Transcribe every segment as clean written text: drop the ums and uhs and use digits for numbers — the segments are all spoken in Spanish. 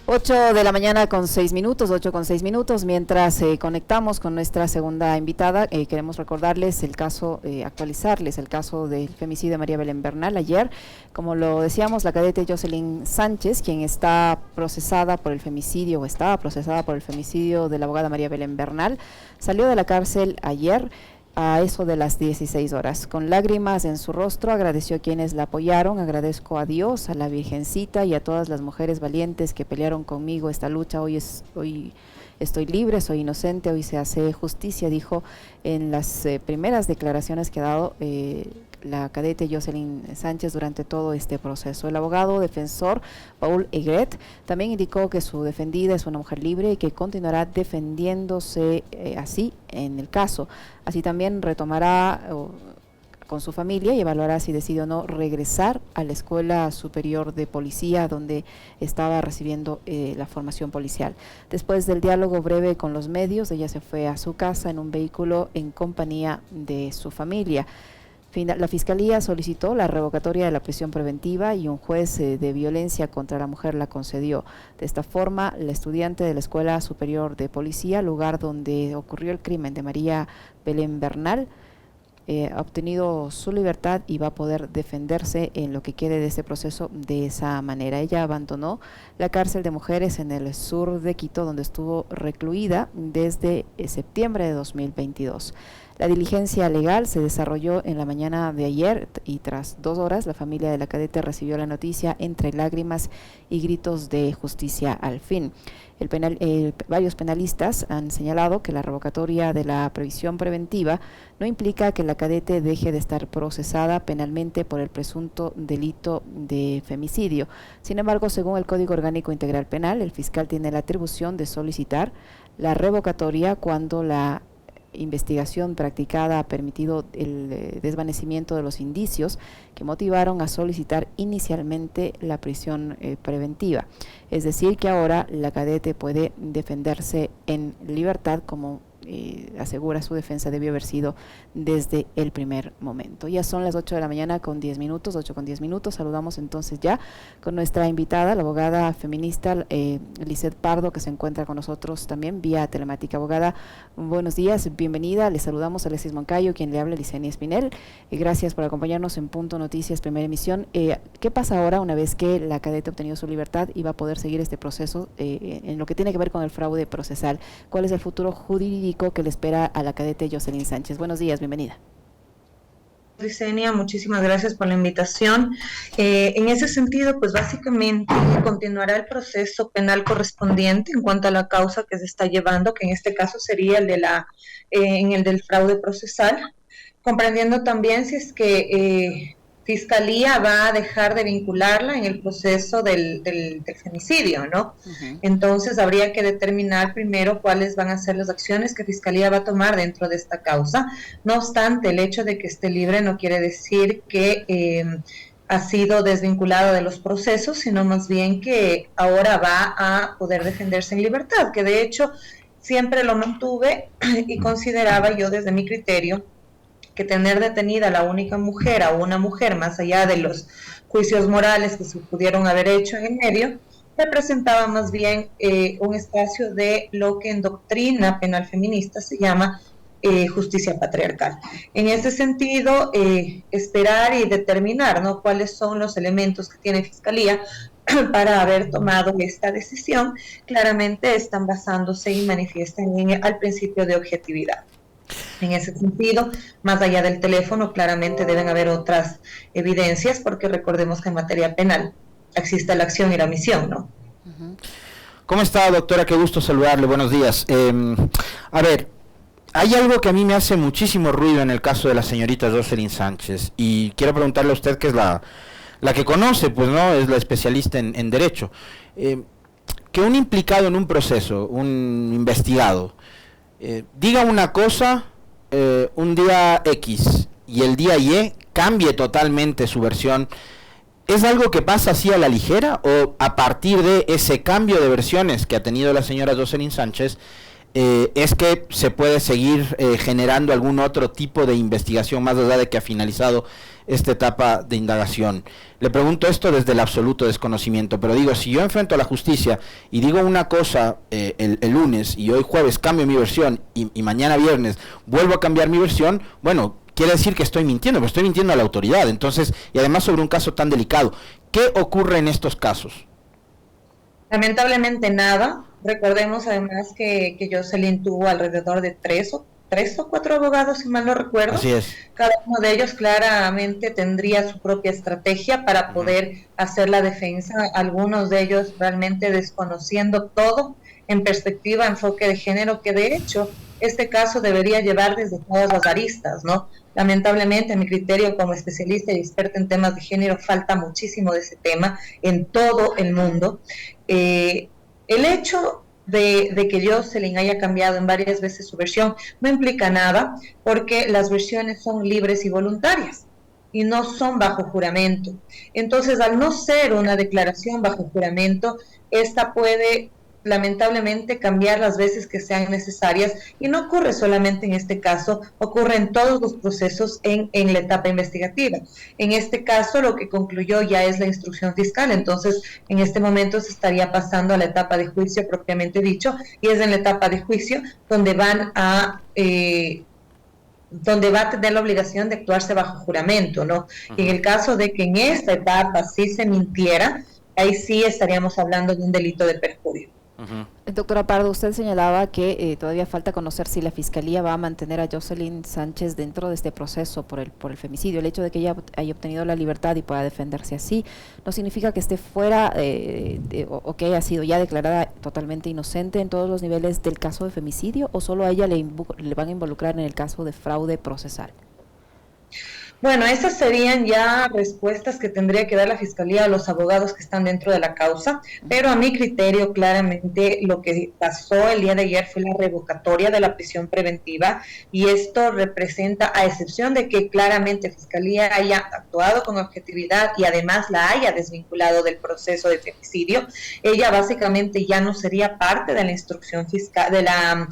8 de la mañana con 6 minutos, 8 con 6 minutos. Mientras conectamos con nuestra segunda invitada, queremos recordarles el caso, actualizarles el caso del femicidio de María Belén Bernal. Ayer, como lo decíamos, la cadete Jocelyn Sánchez, quien está procesada por el femicidio, o estaba procesada por el femicidio de la abogada María Belén Bernal, salió de la cárcel ayer a eso de las 16 horas. Con lágrimas en su rostro, agradeció a quienes la apoyaron. Agradezco a Dios, a la Virgencita y a todas las mujeres valientes que pelearon conmigo esta lucha. Hoy estoy libre, soy inocente, hoy se hace justicia, dijo en las primeras declaraciones que ha dado la cadete Jocelyn Sánchez durante todo este proceso. El abogado defensor Paul Egret también indicó que su defendida es una mujer libre y que continuará defendiéndose así en el caso. Así también retomará con su familia y evaluará si decide o no regresar a la Escuela Superior de Policía, donde estaba recibiendo la formación policial. Después del diálogo breve con los medios, ella se fue a su casa en un vehículo en compañía de su familia. La Fiscalía solicitó la revocatoria de la prisión preventiva y un juez de violencia contra la mujer la concedió. De esta forma, la estudiante de la Escuela Superior de Policía, lugar donde ocurrió el crimen de María Belén Bernal, ha obtenido su libertad y va a poder defenderse en lo que quede de este proceso de esa manera. Ella abandonó la cárcel de mujeres en el sur de Quito, donde estuvo recluida desde septiembre de 2022. La diligencia legal se desarrolló en la mañana de ayer y tras 2 horas la familia de la cadete recibió la noticia entre lágrimas y gritos de justicia al fin. Varios penalistas han señalado que la revocatoria de la prisión preventiva no implica que la cadete deje de estar procesada penalmente por el presunto delito de femicidio. Sin embargo, según el Código Orgánico Integral Penal, el fiscal tiene la atribución de solicitar la revocatoria cuando la investigación practicada ha permitido el desvanecimiento de los indicios que motivaron a solicitar inicialmente la prisión preventiva. Es decir, que ahora la cadete puede defenderse en libertad, como asegura su defensa debió haber sido desde el primer momento. Ya son las 8 de la mañana con 10 minutos, 8 con 10 minutos. Saludamos entonces ya con nuestra invitada, la abogada feminista Lisette Pardo, que se encuentra con nosotros también vía telemática. Abogada, buenos días, bienvenida. Le saludamos a Alexis Moncayo, quien le habla, Licenia Espinel. Gracias por acompañarnos en Punto Noticias, primera emisión. ¿Qué pasa ahora una vez que la cadete ha obtenido su libertad y va a poder seguir este proceso en lo que tiene que ver con el fraude procesal? ¿Cuál es el futuro jurídico que le espera a la cadete Jocelyn Sánchez? Buenos días, bienvenida. Licenia, muchísimas gracias por la invitación. En ese sentido, pues básicamente continuará el proceso penal correspondiente en cuanto a la causa que se está llevando, que en este caso sería el del fraude procesal, comprendiendo también si es que Fiscalía va a dejar de vincularla en el proceso del femicidio, ¿no? Uh-huh. Entonces habría que determinar primero cuáles van a ser las acciones que Fiscalía va a tomar dentro de esta causa. No obstante, el hecho de que esté libre no quiere decir que ha sido desvinculado de los procesos, sino más bien que ahora va a poder defenderse en libertad, que de hecho siempre lo mantuve y consideraba yo desde mi criterio que tener detenida a la única mujer, a una mujer, más allá de los juicios morales que se pudieron haber hecho en el medio, representaba más bien un espacio de lo que en doctrina penal feminista se llama justicia patriarcal. En ese sentido, esperar y determinar, ¿no?, cuáles son los elementos que tiene Fiscalía para haber tomado esta decisión, claramente están basándose y manifiestan al principio de objetividad. En ese sentido, más allá del teléfono, claramente deben haber otras evidencias, porque recordemos que en materia penal existe la acción y la omisión, ¿no? ¿Cómo está, doctora? Qué gusto saludarle, buenos días. A ver, hay algo que a mí me hace muchísimo ruido en el caso de la señorita Jocelyn Sánchez, y quiero preguntarle a usted, que es la que conoce, pues, ¿no?, es la especialista en derecho. Que un implicado en un proceso, un investigado, diga una cosa un día X y el día Y cambie totalmente su versión, ¿es algo que pasa así a la ligera, o a partir de ese cambio de versiones que ha tenido la señora Jocelyn Sánchez es que se puede seguir generando algún otro tipo de investigación más allá de que ha finalizado esta etapa de indagación. Le pregunto esto desde el absoluto desconocimiento, pero digo, si yo enfrento a la justicia y digo una cosa el lunes y hoy jueves cambio mi versión y mañana viernes vuelvo a cambiar mi versión, bueno, quiere decir que estoy mintiendo, pero estoy mintiendo a la autoridad. Entonces, y además sobre un caso tan delicado. ¿Qué ocurre en estos casos? Lamentablemente nada. Recordemos además que Jocelyn tuvo alrededor de tres o cuatro abogados, si mal no recuerdo. Así es. Cada uno de ellos claramente tendría su propia estrategia para poder hacer la defensa. Algunos de ellos realmente desconociendo todo en perspectiva, enfoque de género, que de hecho este caso debería llevar desde todas las aristas, ¿no? Lamentablemente, a mi criterio como especialista y experta en temas de género, falta muchísimo de ese tema en todo el mundo. El hecho de que Jocelyn haya cambiado en varias veces su versión no implica nada, porque las versiones son libres y voluntarias y no son bajo juramento. Entonces, al no ser una declaración bajo juramento, esta puede lamentablemente cambiar las veces que sean necesarias, y no ocurre solamente en este caso, ocurre en todos los procesos en la etapa investigativa. En este caso lo que concluyó ya es la instrucción fiscal, entonces en este momento se estaría pasando a la etapa de juicio propiamente dicho, y es en la etapa de juicio donde donde va a tener la obligación de actuarse bajo juramento, ¿no? Y en el caso de que en esta etapa sí se mintiera, ahí sí estaríamos hablando de un delito de perjurio. Doctora Pardo, usted señalaba que todavía falta conocer si la Fiscalía va a mantener a Jocelyn Sánchez dentro de este proceso por el femicidio. El hecho de que ella haya obtenido la libertad y pueda defenderse así no significa que esté fuera o que haya sido ya declarada totalmente inocente en todos los niveles del caso de femicidio, o solo a ella le van a involucrar en el caso de fraude procesal. Bueno, esas serían ya respuestas que tendría que dar la Fiscalía a los abogados que están dentro de la causa, pero a mi criterio claramente lo que pasó el día de ayer fue la revocatoria de la prisión preventiva, y esto representa, a excepción de que claramente Fiscalía haya actuado con objetividad y además la haya desvinculado del proceso de femicidio, ella básicamente ya no sería parte de la instrucción fiscal, de la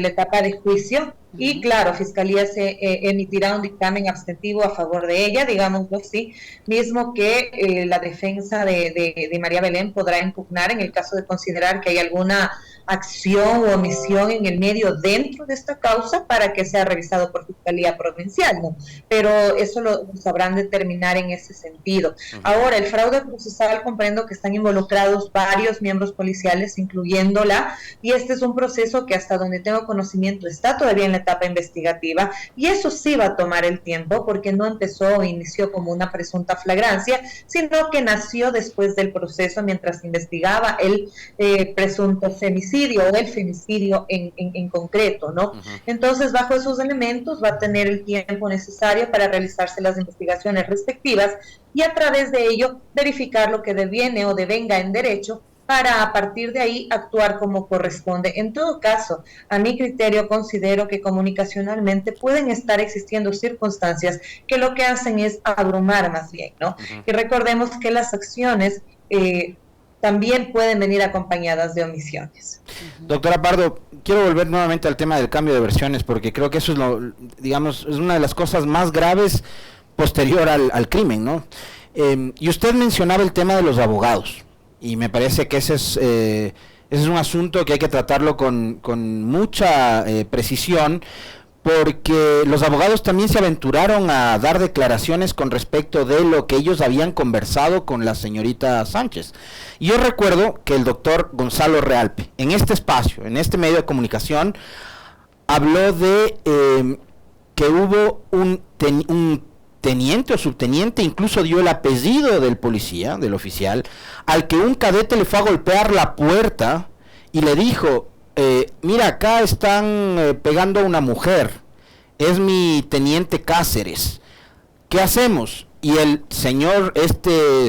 etapa de juicio. Y claro, Fiscalía se emitirá un dictamen abstentivo a favor de ella, digámoslo así, mismo que la defensa de María Belén podrá impugnar en el caso de considerar que hay alguna acción o omisión en el medio dentro de esta causa para que sea revisado por Fiscalía Provincial, ¿no? Pero eso lo sabrán determinar en ese sentido. Ahora, el fraude procesal, comprendo que están involucrados varios miembros policiales, incluyéndola, y este es un proceso que hasta donde tengo conocimiento está todavía en la etapa investigativa, y eso sí va a tomar el tiempo porque no empezó o inició como una presunta flagrancia, sino que nació después del proceso mientras investigaba el presunto femicidio o el femicidio en concreto, ¿no? Entonces, bajo esos elementos va a tener el tiempo necesario para realizarse las investigaciones respectivas y a través de ello verificar lo que deviene o devenga en derecho, para a partir de ahí actuar como corresponde. En todo caso, a mi criterio considero que comunicacionalmente pueden estar existiendo circunstancias que lo que hacen es abrumar más bien, ¿no? Y recordemos que las acciones también pueden venir acompañadas de omisiones. Doctora Pardo, quiero volver nuevamente al tema del cambio de versiones, porque creo que eso es es una de las cosas más graves posterior al crimen, ¿no? Y usted mencionaba el tema de los abogados, y me parece que ese es un asunto que hay que tratarlo con mucha precisión, porque los abogados también se aventuraron a dar declaraciones con respecto de lo que ellos habían conversado con la señorita Sánchez. Y yo recuerdo que el doctor Gonzalo Realpe, en este espacio, en este medio de comunicación, habló de que hubo un teniente o subteniente, incluso dio el apellido del policía, del oficial, al que un cadete le fue a golpear la puerta y le dijo: mira, acá están pegando a una mujer, es mi teniente Cáceres, ¿qué hacemos? Y el señor,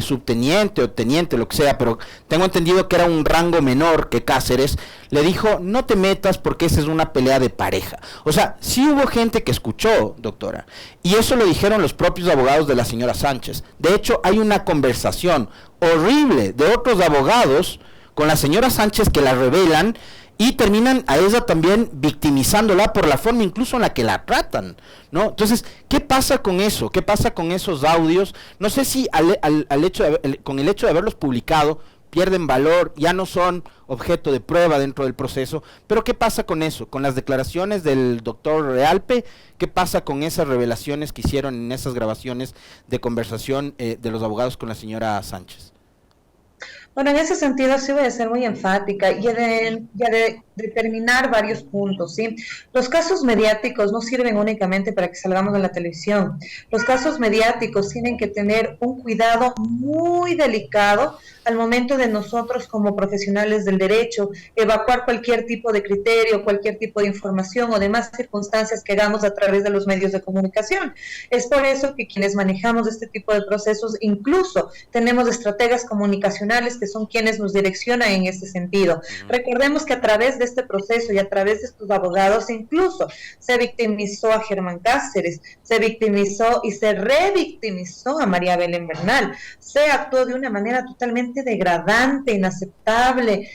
subteniente o teniente, lo que sea, pero tengo entendido que era un rango menor que Cáceres, le dijo: no te metas porque esa es una pelea de pareja. O sea, sí hubo gente que escuchó, doctora, y eso lo dijeron los propios abogados de la señora Sánchez. De hecho, hay una conversación horrible de otros abogados con la señora Sánchez que la revelan, y terminan a ella también victimizándola por la forma incluso en la que la tratan, ¿no? Entonces, ¿qué pasa con eso? ¿Qué pasa con esos audios? No sé si con el hecho de haberlos publicado pierden valor, ya no son objeto de prueba dentro del proceso, pero ¿qué pasa con eso? Con las declaraciones del doctor Realpe, ¿qué pasa con esas revelaciones que hicieron en esas grabaciones de conversación de los abogados con la señora Sánchez? Bueno, en ese sentido sí voy a ser muy enfática y de determinar varios puntos, ¿sí? Los casos mediáticos no sirven únicamente para que salgamos en la televisión. Los casos mediáticos tienen que tener un cuidado muy delicado al momento de nosotros como profesionales del derecho evacuar cualquier tipo de criterio, cualquier tipo de información o demás circunstancias que hagamos a través de los medios de comunicación. Es por eso que quienes manejamos este tipo de procesos incluso tenemos estrategas comunicacionales que son quienes nos direccionan en este sentido. Recordemos que a través de este proceso y a través de estos abogados incluso se victimizó a Germán Cáceres, se victimizó y se revictimizó a María Belén Bernal, se actuó de una manera totalmente degradante, inaceptable,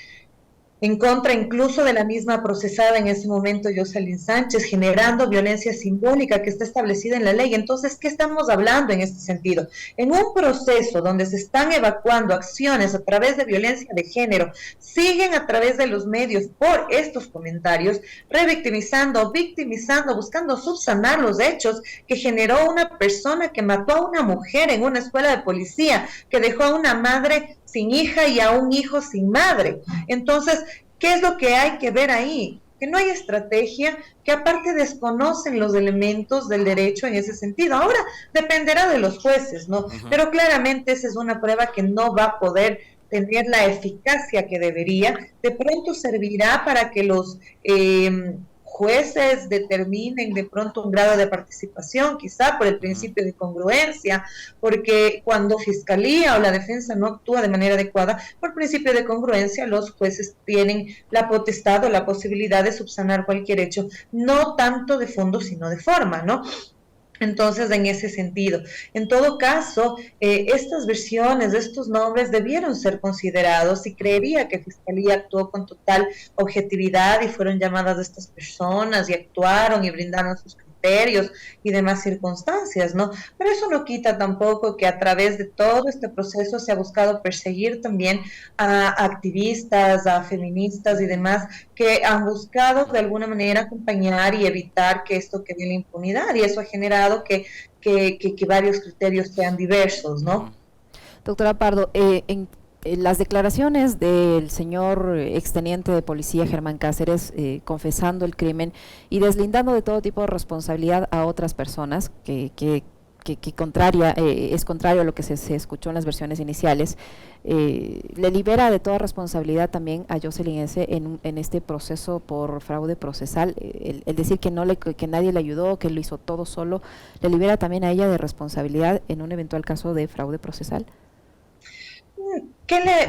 en contra incluso de la misma procesada en ese momento, Jocelyn Sánchez, generando violencia simbólica que está establecida en la ley. Entonces, ¿qué estamos hablando en este sentido? En un proceso donde se están evacuando acciones a través de violencia de género, siguen a través de los medios por estos comentarios, revictimizando, victimizando, buscando subsanar los hechos que generó una persona que mató a una mujer en una escuela de policía, que dejó a una madre sin hija y a un hijo sin madre. Entonces, ¿qué es lo que hay que ver ahí? Que no hay estrategia, que aparte desconocen los elementos del derecho en ese sentido. Ahora dependerá de los jueces, ¿no? Pero claramente esa es una prueba que no va a poder tener la eficacia que debería. De pronto servirá para que los jueces determinen de pronto un grado de participación, quizá por el principio de congruencia, porque cuando fiscalía o la defensa no actúa de manera adecuada, por principio de congruencia, los jueces tienen la potestad o la posibilidad de subsanar cualquier hecho, no tanto de fondo, sino de forma, ¿no? Entonces, en ese sentido, en todo caso, estas versiones, estos nombres debieron ser considerados y creería que Fiscalía actuó con total objetividad y fueron llamadas a estas personas y actuaron y brindaron sus criterios y demás circunstancias, ¿no? Pero eso no quita tampoco que a través de todo este proceso se ha buscado perseguir también a activistas, a feministas y demás que han buscado de alguna manera acompañar y evitar que esto quede en la impunidad, y eso ha generado que varios criterios sean diversos, ¿no? Doctora Pardo, en las declaraciones del señor exteniente de policía Germán Cáceres confesando el crimen y deslindando de todo tipo de responsabilidad a otras personas que es contrario a lo que se escuchó en las versiones iniciales, le libera de toda responsabilidad también a Jocelyn S. en este proceso por fraude procesal. El decir que nadie le ayudó, que lo hizo todo solo, le libera también a ella de responsabilidad en un eventual caso de fraude procesal.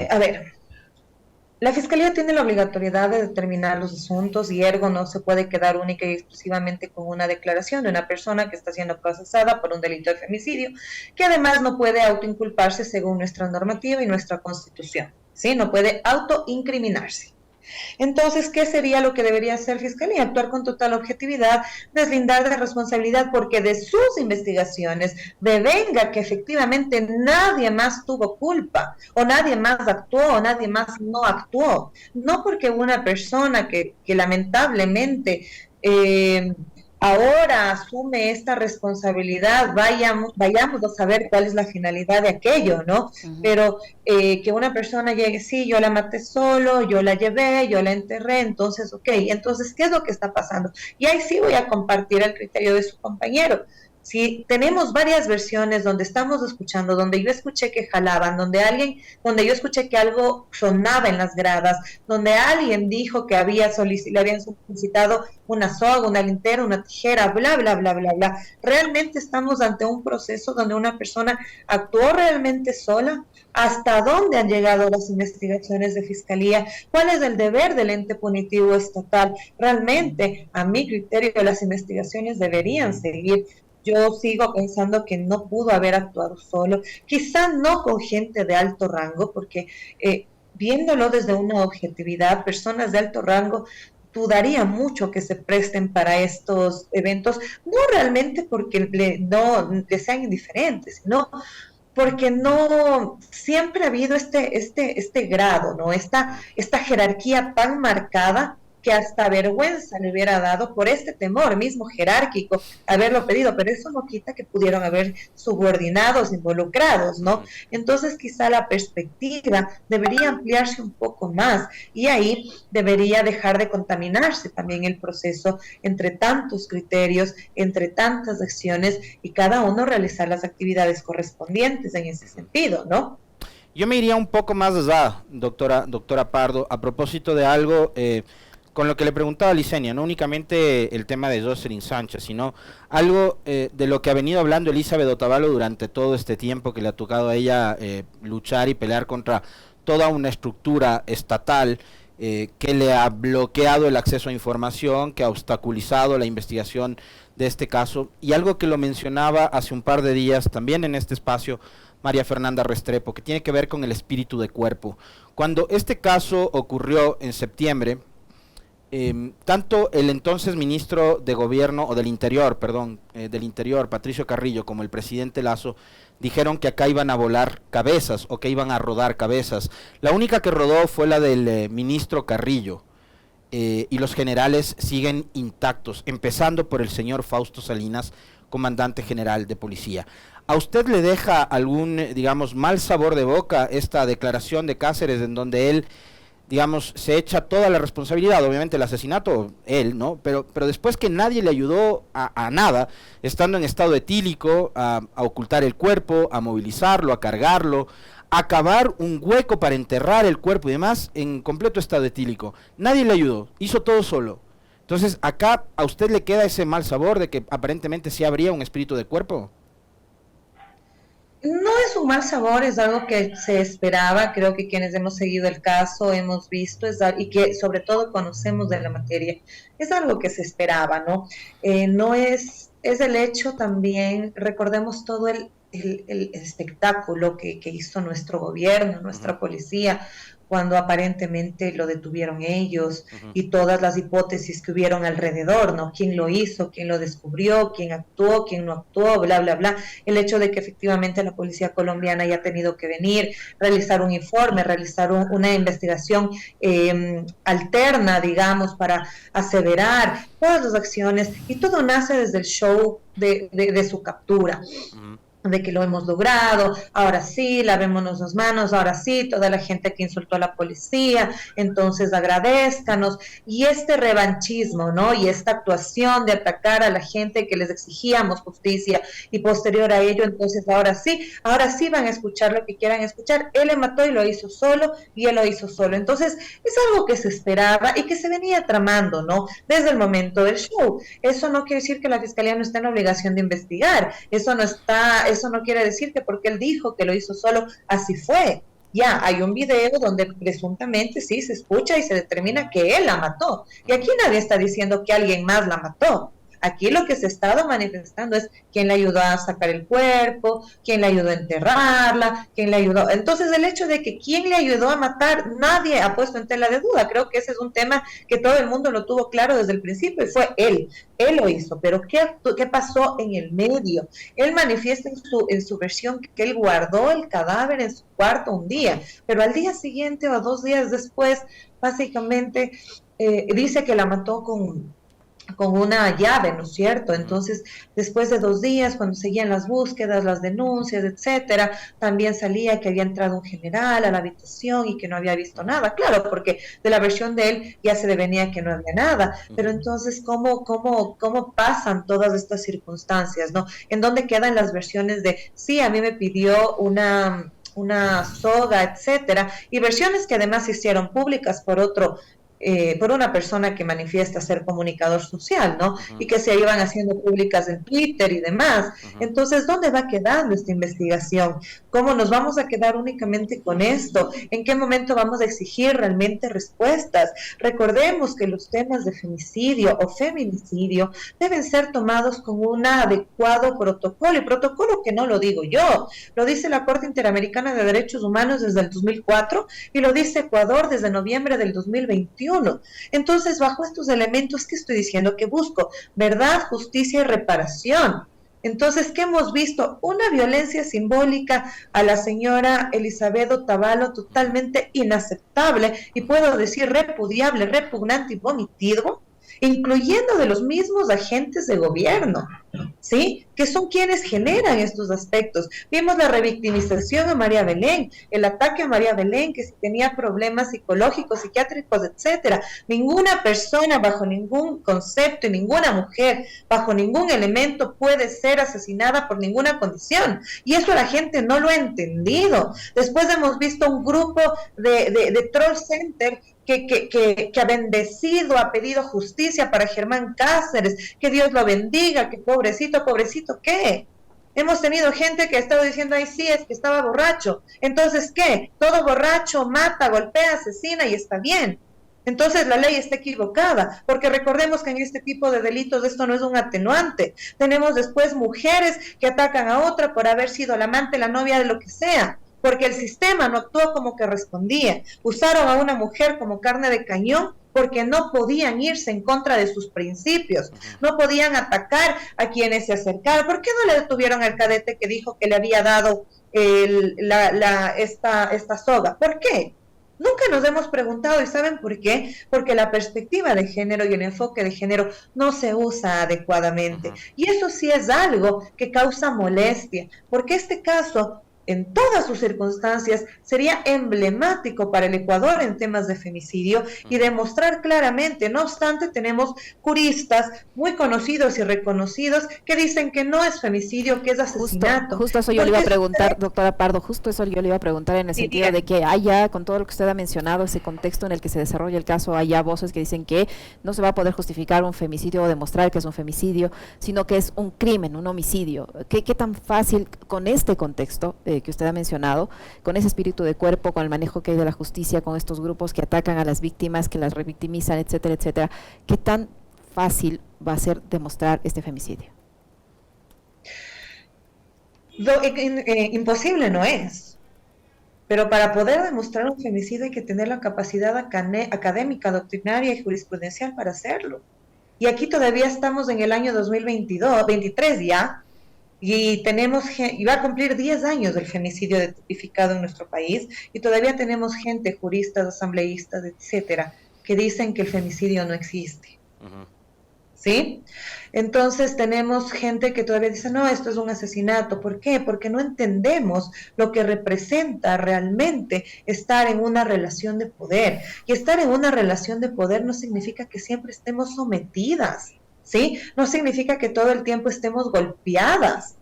A ver, la Fiscalía tiene la obligatoriedad de determinar los asuntos y ergo no se puede quedar única y exclusivamente con una declaración de una persona que está siendo procesada por un delito de femicidio, que además no puede autoinculparse según nuestra normativa y nuestra Constitución, ¿sí? No puede autoincriminarse. Entonces, ¿qué sería lo que debería hacer Fiscalía? Actuar con total objetividad, deslindar de responsabilidad, porque de sus investigaciones devenga que efectivamente nadie más tuvo culpa, o nadie más actuó, o nadie más no actuó. No porque una persona que lamentablemente ahora asume esta responsabilidad, vayamos a saber cuál es la finalidad de aquello, ¿no? Pero que una persona llegue, sí, yo la maté solo, yo la llevé, yo la enterré, entonces, entonces, ¿qué es lo que está pasando? Y ahí sí voy a compartir el criterio de su compañero. Si tenemos varias versiones donde estamos escuchando, donde yo escuché que jalaban, donde yo escuché que algo sonaba en las gradas, donde alguien dijo que le habían solicitado una soga, una linterna, una tijera, bla, bla, bla, bla, bla. ¿Realmente estamos ante un proceso donde una persona actuó realmente sola? ¿Hasta dónde han llegado las investigaciones de Fiscalía? ¿Cuál es el deber del ente punitivo estatal? Realmente, a mi criterio, las investigaciones deberían seguir. Yo sigo pensando que no pudo haber actuado solo, quizá no con gente de alto rango, porque viéndolo desde una objetividad, personas de alto rango dudaría mucho que se presten para estos eventos, no realmente porque no le sean indiferentes, sino porque no siempre ha habido este grado, ¿no? Esta jerarquía tan marcada que hasta vergüenza le hubiera dado por este temor mismo jerárquico haberlo pedido, pero eso no quita que pudieron haber subordinados involucrados, ¿no? Entonces quizá la perspectiva debería ampliarse un poco más y ahí debería dejar de contaminarse también el proceso entre tantos criterios, entre tantas acciones y cada uno realizar las actividades correspondientes en ese sentido, ¿no? Yo me iría un poco más allá, doctora Pardo, a propósito de algo con lo que le preguntaba a Licenia, no únicamente el tema de Jocelyn Sánchez, sino algo de lo que ha venido hablando Elizabeth Otavalo durante todo este tiempo que le ha tocado a ella luchar y pelear contra toda una estructura estatal que le ha bloqueado el acceso a información, que ha obstaculizado la investigación de este caso, y algo que lo mencionaba hace un par de días también en este espacio María Fernanda Restrepo, que tiene que ver con el espíritu de cuerpo. Cuando este caso ocurrió en septiembre, tanto el entonces ministro de Gobierno, o del Interior, perdón, del Interior, Patricio Carrillo, como el presidente Lasso, dijeron que acá iban a volar cabezas, o que iban a rodar cabezas. La única que rodó fue la del ministro Carrillo, y los generales siguen intactos, empezando por el señor Fausto Salinas, comandante general de policía. ¿A usted le deja algún, digamos, mal sabor de boca esta declaración de Cáceres en donde él, digamos, se echa toda la responsabilidad, obviamente el asesinato, él, ¿no? Pero después que nadie le ayudó a nada, estando en estado etílico, a ocultar el cuerpo, a movilizarlo, a cargarlo, a cavar un hueco para enterrar el cuerpo y demás, en completo estado etílico. Nadie le ayudó, hizo todo solo. Entonces, acá, ¿a usted le queda ese mal sabor de que aparentemente sí habría un espíritu de cuerpo? No es un mal sabor, es algo que se esperaba, creo que quienes hemos seguido el caso hemos visto y que sobre todo conocemos de la materia, es algo que se esperaba, ¿no? No es el hecho también, recordemos todo el espectáculo que hizo nuestro gobierno, nuestra policía, cuando aparentemente lo detuvieron ellos y todas las hipótesis que hubieron alrededor, ¿no? ¿Quién lo hizo? ¿Quién lo descubrió? ¿Quién actuó? ¿Quién no actuó? Bla, bla, bla. El hecho de que efectivamente la policía colombiana haya tenido que venir, realizar un informe, realizar una investigación alterna, digamos, para aseverar todas las acciones y todo nace desde el show de su captura. De que lo hemos logrado, ahora sí, lavémonos las manos, ahora sí, toda la gente que insultó a la policía, entonces agradézcanos, y este revanchismo, ¿no? Y esta actuación de atacar a la gente que les exigíamos justicia, y posterior a ello, entonces ahora sí van a escuchar lo que quieran escuchar, él le mató y lo hizo solo, y él lo hizo solo, entonces es algo que se esperaba y que se venía tramando, ¿no? Desde el momento del show. Eso no quiere decir que la Fiscalía no esté en obligación de investigar, eso no quiere decir que porque él dijo que lo hizo solo, así fue. Ya, hay un video donde presuntamente sí se escucha y se determina que él la mató. Y aquí nadie está diciendo que alguien más la mató. Aquí lo que se ha estado manifestando es quién le ayudó a sacar el cuerpo, quién le ayudó a enterrarla, quién le ayudó. Entonces, el hecho de que quién le ayudó a matar, nadie ha puesto en tela de duda. Creo que ese es un tema que todo el mundo lo tuvo claro desde el principio y fue él. Él lo hizo, pero ¿qué pasó en el medio? Él manifiesta en su versión que él guardó el cadáver en su cuarto un día, pero al día siguiente o 2 días después, básicamente dice que la mató con una llave, ¿no es cierto? Entonces, después de 2 días, cuando seguían las búsquedas, las denuncias, etcétera, también salía que había entrado un general a la habitación y que no había visto nada. Claro, porque de la versión de él ya se devenía que no había nada. Pero entonces, ¿cómo pasan todas estas circunstancias, no? ¿En dónde quedan las versiones de, sí, a mí me pidió una soga, etcétera? Y versiones que además se hicieron públicas por otro por una persona que manifiesta ser comunicador social, ¿no? Y que se iban haciendo públicas en Twitter y demás. Entonces, ¿dónde va quedando esta investigación? ¿Cómo nos vamos a quedar únicamente con esto? ¿En qué momento vamos a exigir realmente respuestas? Recordemos que los temas de femicidio o feminicidio deben ser tomados con un adecuado protocolo, y protocolo que no lo digo yo, lo dice la Corte Interamericana de Derechos Humanos desde el 2004 y lo dice Ecuador desde noviembre del 2021. Entonces, bajo estos elementos, ¿qué estoy diciendo? Que busco verdad, justicia y reparación. Entonces, ¿qué hemos visto? Una violencia simbólica a la señora Elizabeth Otavalo totalmente inaceptable y puedo decir repudiable, repugnante y vomitivo, incluyendo de los mismos agentes de gobierno, ¿sí? Que son quienes generan estos aspectos. Vimos la revictimización a María Belén, el ataque a María Belén, que si tenía problemas psicológicos, psiquiátricos, etcétera. Ninguna persona bajo ningún concepto y ninguna mujer bajo ningún elemento puede ser asesinada por ninguna condición. Y eso la gente no lo ha entendido. Después hemos visto un grupo de troll center que ha bendecido, ha pedido justicia para Germán Cáceres, que Dios lo bendiga, que pobrecito, pobrecito, ¿qué? Hemos tenido gente que ha estado diciendo, ay, sí, es que estaba borracho. Entonces, ¿qué? Todo borracho mata, golpea, asesina y está bien. Entonces la ley está equivocada, porque recordemos que en este tipo de delitos esto no es un atenuante. Tenemos después mujeres que atacan a otra por haber sido la amante, la novia, de lo que sea, porque el sistema no actuó como que respondía. Usaron a una mujer como carne de cañón porque no podían irse en contra de sus principios, no podían atacar a quienes se acercaron. ¿Por qué no le detuvieron al cadete que dijo que le había dado esta soga? ¿Por qué? Nunca nos hemos preguntado, ¿y saben por qué? Porque la perspectiva de género y el enfoque de género no se usa adecuadamente. Y eso sí es algo que causa molestia, porque este caso, en todas sus circunstancias, sería emblemático para el Ecuador en temas de femicidio y demostrar claramente. No obstante, tenemos juristas muy conocidos y reconocidos que dicen que no es femicidio, que es asesinato. Justo eso yo le iba a preguntar, doctora Pardo, justo eso yo le iba a preguntar en el sentido de que haya, con todo lo que usted ha mencionado, ese contexto en el que se desarrolla el caso, haya voces que dicen que no se va a poder justificar un femicidio o demostrar que es un femicidio, sino que es un crimen, un homicidio. ¿Qué tan fácil con este contexto que usted ha mencionado, con ese espíritu de cuerpo, con el manejo que hay de la justicia, con estos grupos que atacan a las víctimas, que las revictimizan, etcétera, etcétera, qué tan fácil va a ser demostrar este femicidio? Imposible no es, pero para poder demostrar un femicidio hay que tener la capacidad académica, doctrinaria y jurisprudencial para hacerlo. Y aquí todavía estamos en el año 2023 ya, y va a cumplir 10 años del femicidio tipificado en nuestro país, y todavía tenemos gente, juristas, asambleístas, etcétera, que dicen que el femicidio no existe. ¿Sí? Entonces tenemos gente que todavía dice, no, esto es un asesinato. ¿Por qué? Porque no entendemos lo que representa realmente estar en una relación de poder. Y estar en una relación de poder no significa que siempre estemos sometidas, ¿sí? No significa que todo el tiempo estemos golpeadas,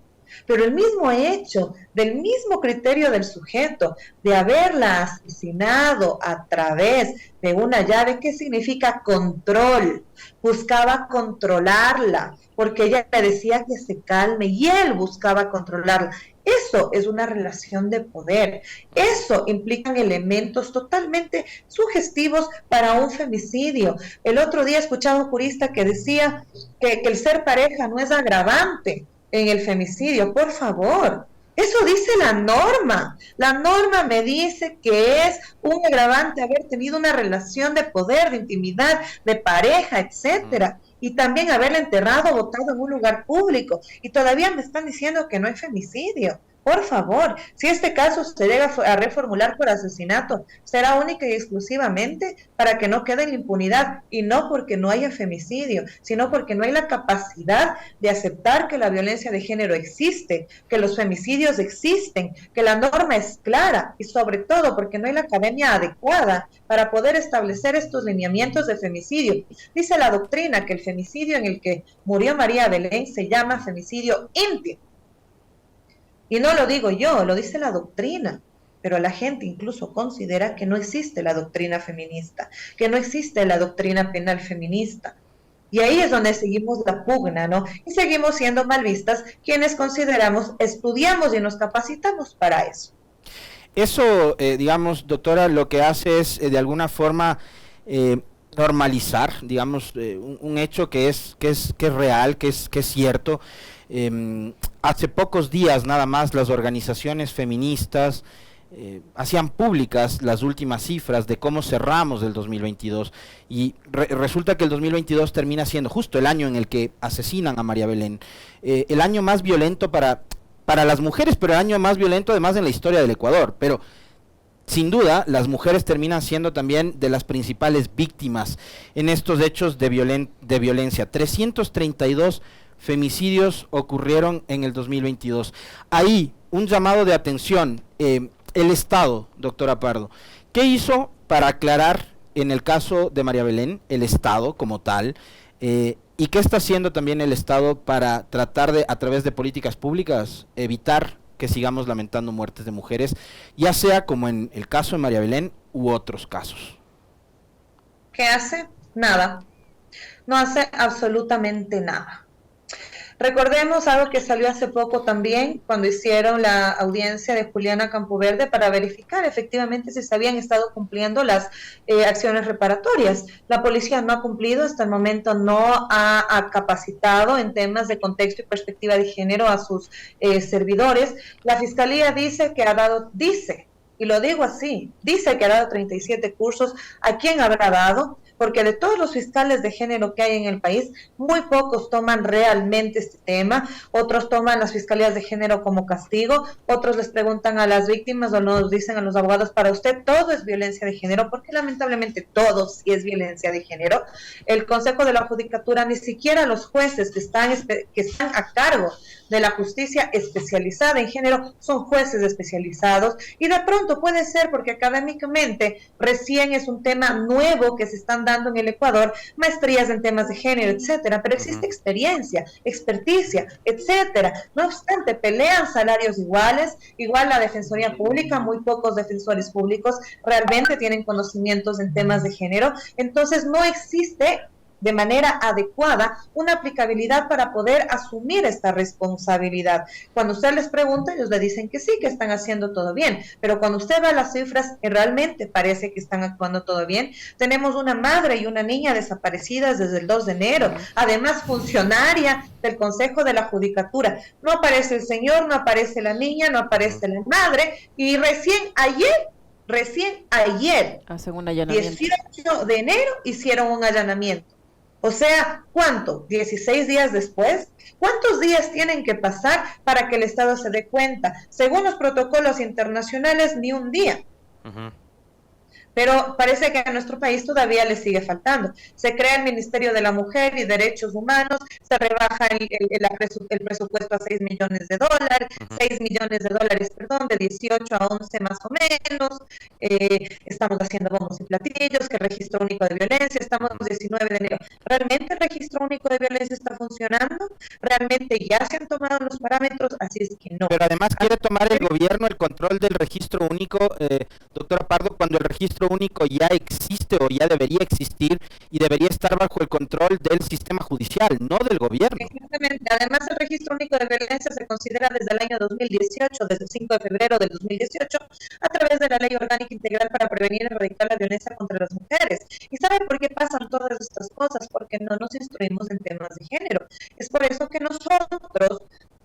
pero el mismo hecho, del mismo criterio del sujeto, de haberla asesinado a través de una llave, ¿qué significa control? Buscaba controlarla, porque ella le decía que se calme y él buscaba controlarla. Eso es una relación de poder. Eso implican elementos totalmente sugestivos para un femicidio. El otro día escuchaba a un jurista que decía que el ser pareja no es agravante en el femicidio. Por favor, eso dice la norma. La norma me dice que es un agravante haber tenido una relación de poder, de intimidad, de pareja, etcétera. Y también haberla enterrado o botado en un lugar público. Y todavía me están diciendo que no hay femicidio. Por favor, si este caso se llega a reformular por asesinato, será única y exclusivamente para que no quede en la impunidad, y no porque no haya femicidio, sino porque no hay la capacidad de aceptar que la violencia de género existe, que los femicidios existen, que la norma es clara, y sobre todo porque no hay la academia adecuada para poder establecer estos lineamientos de femicidio. Dice la doctrina que el femicidio en el que murió María Belén se llama femicidio íntimo. Y no lo digo yo, lo dice la doctrina. pero la gente incluso considera que no existe la doctrina feminista, que no existe la doctrina penal feminista. Y ahí es donde seguimos la pugna, ¿no? Y seguimos siendo mal vistas quienes consideramos, estudiamos y nos capacitamos para eso. Eso, digamos, doctora, lo que hace es, de alguna forma, normalizar, digamos, un hecho que es real, que es cierto. Hace pocos días nada más las organizaciones feministas hacían públicas las últimas cifras de cómo cerramos el 2022 y resulta que el 2022 termina siendo justo el año en el que asesinan a María Belén, el año más violento para las mujeres, pero el año más violento además en la historia del Ecuador, pero sin duda las mujeres terminan siendo también de las principales víctimas en estos hechos de violencia. 332 femicidios ocurrieron en el 2022. Ahí, un llamado de atención, el Estado, doctora Pardo, ¿qué hizo para aclarar en el caso de María Belén, el Estado como tal, y qué está haciendo también el Estado para tratar de, a través de políticas públicas, evitar que sigamos lamentando muertes de mujeres, ya sea como en el caso de María Belén u otros casos? ¿Qué hace? Nada. No hace absolutamente nada. Recordemos algo que salió hace poco también, cuando hicieron la audiencia de Juliana Campoverde para verificar efectivamente si se habían estado cumpliendo las acciones reparatorias. La policía no ha cumplido, hasta el momento no ha capacitado en temas de contexto y perspectiva de género a sus servidores. La Fiscalía dice que ha dado, y lo digo así, dice que ha dado 37 cursos. ¿A quién habrá dado? Porque de todos los fiscales de género que hay en el país, muy pocos toman realmente este tema, otros toman las fiscalías de género como castigo, otros les preguntan a las víctimas o nos dicen a los abogados, para usted todo es violencia de género, porque lamentablemente todo sí es violencia de género. El Consejo de la Judicatura, ni siquiera los jueces que están a cargo de la justicia especializada en género son jueces especializados, y de pronto puede ser porque académicamente recién es un tema nuevo que se están dando en el Ecuador, maestrías en temas de género, etcétera, pero existe experiencia, experticia, etcétera. No obstante, pelean salarios iguales, igual la Defensoría Pública, muy pocos defensores públicos realmente tienen conocimientos en temas de género, entonces no existe de manera adecuada una aplicabilidad para poder asumir esta responsabilidad. Cuando usted les pregunta, ellos le dicen que sí, que están haciendo todo bien, pero cuando usted ve las cifras, realmente parece que están actuando todo bien. Tenemos una madre y una niña desaparecidas desde el 2 de enero, además funcionaria del Consejo de la Judicatura. No aparece el señor, no aparece la niña, no aparece la madre, y recién ayer, hacen un allanamiento. 18 de enero, hicieron un allanamiento. O sea, ¿cuánto? 16 días después. ¿Cuántos días tienen que pasar para que el Estado se dé cuenta? Según los protocolos internacionales, ni un día. Pero parece que a nuestro país todavía le sigue faltando. Se crea el Ministerio de la Mujer y Derechos Humanos, se rebaja el presupuesto a $6 millones, $6 millones, de 18 a 11 más o menos. Estamos haciendo bombos y platillos, que el registro único de violencia, estamos 19 de enero. ¿Realmente el registro único de violencia está funcionando? ¿Realmente ya se han tomado los parámetros? Así es que no. Pero además quiere tomar el gobierno el control del registro único, doctora Pardo, cuando el registro único ya existe o ya debería existir y debería estar bajo el control del sistema judicial, no del gobierno. Exactamente. Además, el registro único de violencia se considera desde el año 2018, desde el 5 de febrero del 2018, a través de la Ley Orgánica Integral para prevenir y erradicar la violencia contra las mujeres. ¿Y saben por qué pasan todas estas cosas? Porque no nos instruimos en temas de género. Es por eso que nosotros,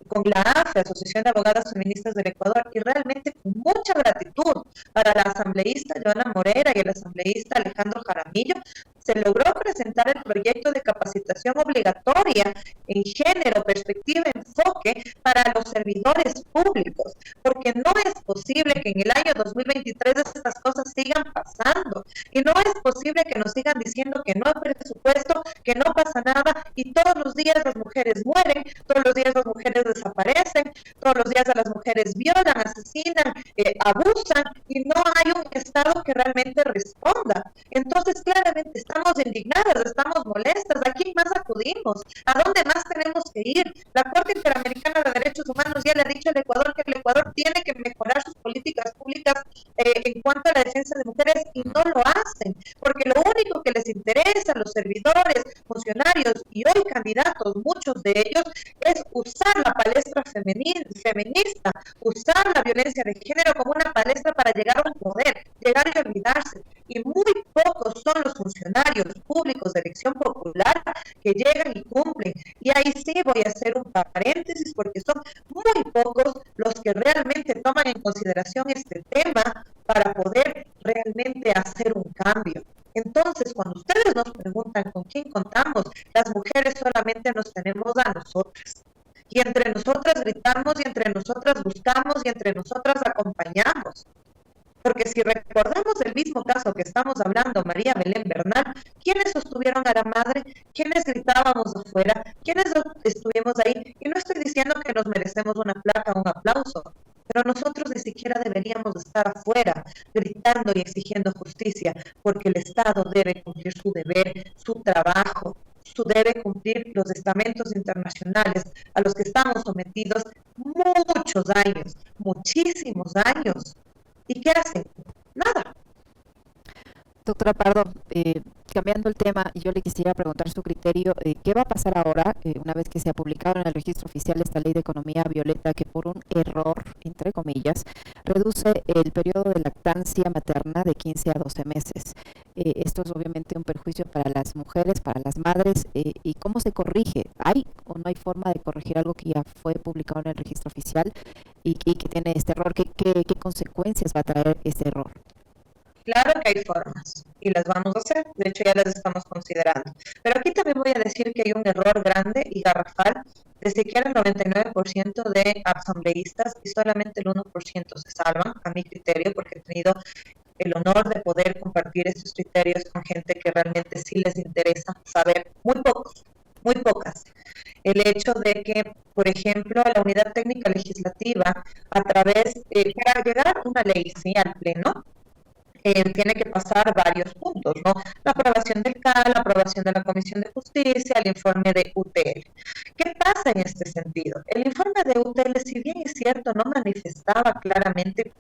con la AFE, Asociación de Abogadas Feministas del Ecuador, y realmente con mucha gratitud para la asambleísta Joana Morera y el asambleísta Alejandro Jaramillo, se logró presentar el proyecto de capacitación obligatoria en género, perspectiva, enfoque para los servidores públicos, porque no es posible que en el año 2023 estas cosas sigan pasando, y no es posible que nos sigan diciendo que no hay presupuesto, que no pasa nada y todos los días las mujeres mueren, todos los días las mujeres desaparecen, todos los días a las mujeres violan, asesinan, abusan y no hay un Estado que realmente responda? Entonces, claramente estamos indignadas, estamos molestas. ¿A quién más acudimos? ¿A dónde más tenemos que ir? La Corte Interamericana de Derechos Humanos ya le ha dicho al Ecuador que el Ecuador tiene que mejorar sus políticas públicas en cuanto a la defensa de mujeres y no lo hacen, porque lo único que les interesa a los servidores, funcionarios y hoy candidatos, muchos de ellos, es usar la palestra feminista, usar la violencia de género como una palestra para llegar a un poder, llegar y olvidarse. Y muy pocos son los funcionarios públicos de elección popular que llegan y cumplen. Y ahí sí voy a hacer un paréntesis porque son muy pocos los que realmente toman en consideración este tema para poder realmente hacer un cambio. Entonces, cuando ustedes nos preguntan con quién contamos, las mujeres solamente nos tenemos a nosotras. Y entre nosotras gritamos, y entre nosotras buscamos, y entre nosotras acompañamos. Porque si recordamos el mismo caso que estamos hablando, María Belén Bernal, ¿quiénes sostuvieron a la madre? ¿Quiénes gritábamos afuera? ¿Quiénes estuvimos ahí? Y no estoy diciendo que nos merecemos una placa o un aplauso, pero nosotros ni siquiera deberíamos estar afuera gritando y exigiendo justicia, porque el Estado debe cumplir su deber, su trabajo, debe cumplir los estamentos internacionales a los que estamos sometidos muchos años, muchísimos años. ¿Y qué hacen? Nada. Doctora Pardo, cambiando el tema, yo le quisiera preguntar su criterio, ¿qué va a pasar ahora, una vez que se ha publicado en el registro oficial esta ley de economía violeta que por un error, entre comillas, reduce el periodo de lactancia materna de 15 a 12 meses? Esto es obviamente un perjuicio para las mujeres, para las madres, ¿y cómo se corrige? ¿Hay o no hay forma de corregir algo que ya fue publicado en el registro oficial y que tiene este error? ¿Qué consecuencias va a traer este error? Claro que hay formas y las vamos a hacer, de hecho ya las estamos considerando. Pero aquí también voy a decir que hay un error grande y garrafal de siquiera el 99% de asambleístas y solamente el 1% se salvan, a mi criterio, porque he tenido el honor de poder compartir estos criterios con gente que realmente sí les interesa saber, muy pocos, muy pocas. El hecho de que, por ejemplo, la unidad técnica legislativa, a través, para llegar a una ley, ¿sí?, al pleno, tiene que pasar varios puntos, ¿no? La aprobación del CAL, la aprobación de la Comisión de Justicia, el informe de UTL. ¿Qué pasa en este sentido? El informe de UTL, si bien es cierto, no manifestaba claramente,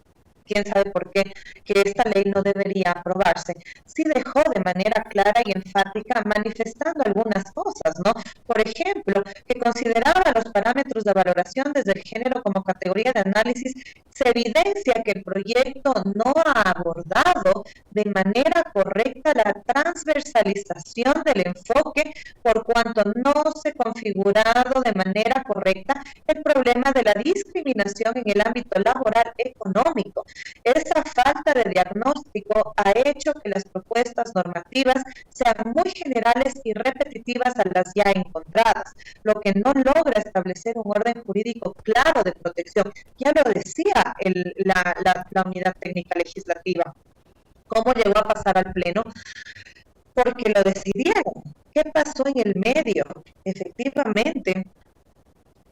quién sabe por qué, que esta ley no debería aprobarse, sí dejó de manera clara y enfática manifestando algunas cosas, ¿no? Por ejemplo, que consideraba los parámetros de valoración desde el género como categoría de análisis. Se evidencia que el proyecto no ha abordado de manera correcta la transversalización del enfoque, por cuanto no se ha configurado de manera correcta el problema de la discriminación en el ámbito laboral económico. Esa falta de diagnóstico ha hecho que las propuestas normativas sean muy generales y repetitivas a las ya encontradas, lo que no logra establecer un orden jurídico claro de protección. Ya lo decía la unidad técnica legislativa. ¿Cómo llegó a pasar al pleno? Porque lo decidieron. ¿Qué pasó en el medio? Efectivamente,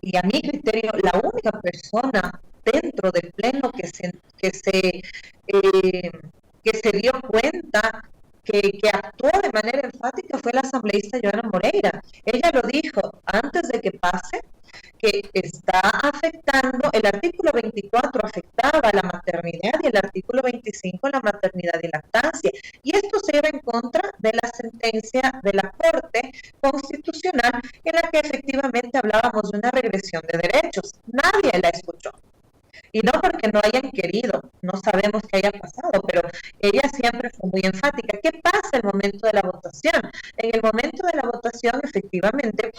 y a mi criterio, la única persona dentro del pleno que se dio cuenta, que actuó de manera enfática, fue la asambleísta Joana Moreira. Ella lo dijo antes de que pase, que está afectando, el artículo 24 afectaba la maternidad y el artículo 25 la maternidad y lactancia. Y esto se iba en contra de la sentencia de la Corte Constitucional en la que efectivamente hablábamos de una regresión de derechos. Nadie la escuchó. Y no porque no hayan querido, no sabemos qué haya pasado, pero ella siempre fue muy enfática. ¿Qué pasa en el momento de la votación? En el momento de la votación, efectivamente,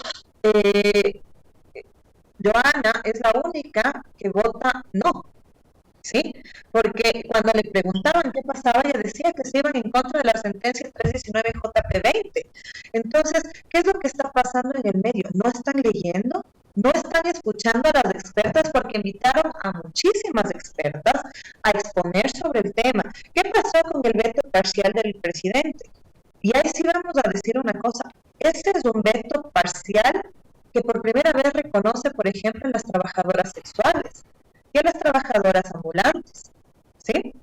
Joana es la única que vota no, ¿sí? Porque cuando le preguntaban qué pasaba, ella decía que se iban en contra de la sentencia 319 JP20. Entonces, ¿qué es lo que está pasando en el medio? ¿No están leyendo? No están escuchando a las expertas porque invitaron a muchísimas expertas a exponer sobre el tema. ¿Qué pasó con el veto parcial del presidente? Y ahí sí vamos a decir una cosa, este es un veto parcial que por primera vez reconoce, por ejemplo, a las trabajadoras sexuales y a las trabajadoras ambulantes, ¿sí?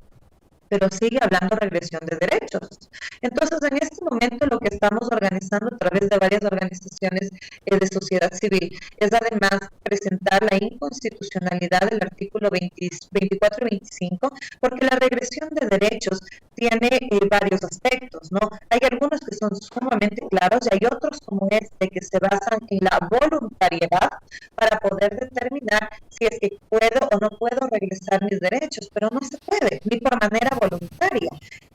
Pero sigue hablando regresión de derechos. Entonces, en este momento lo que estamos organizando a través de varias organizaciones de sociedad civil es además presentar la inconstitucionalidad del artículo 24 y 25, porque la regresión de derechos tiene varios aspectos, ¿no? Hay algunos que son sumamente claros y hay otros como este que se basan en la voluntariedad para poder determinar si es que puedo o no puedo regresar mis derechos, pero no se puede, ni por manera voluntaria.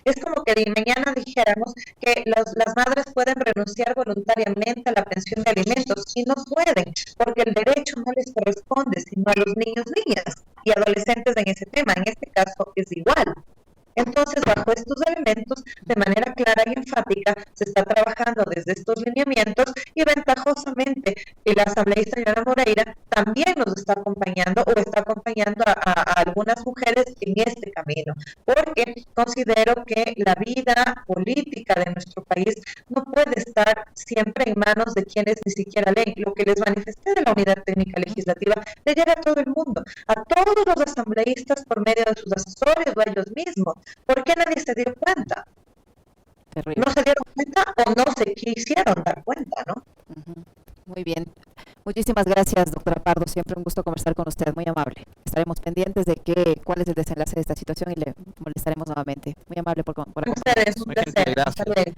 Es como que de mañana dijéramos que las madres pueden renunciar voluntariamente a la pensión de alimentos y no pueden, porque el derecho no les corresponde, sino a los niños, niñas y adolescentes en ese tema. En este caso es igual. Entonces, bajo estos elementos, de manera clara y enfática, se está trabajando desde estos lineamientos y ventajosamente la asambleísta Yana Moreira también nos está acompañando o está acompañando a algunas mujeres en este camino, porque considero que la vida política de nuestro país no puede estar siempre en manos de quienes ni siquiera leen. Lo que les manifesté de la Unidad Técnica Legislativa le llega a todo el mundo, a todos los asambleístas por medio de sus asesores o a ellos mismos. ¿Por qué nadie se dio cuenta? Terrible. No se dieron cuenta o no se quisieron dar cuenta, ¿no? Muy bien. Muchísimas gracias, doctora Pardo. Siempre un gusto conversar con usted. Muy amable. Estaremos pendientes de cuál es el desenlace de esta situación y le molestaremos nuevamente. Muy amable por Ustedes, un placer. Gracias. Hasta luego.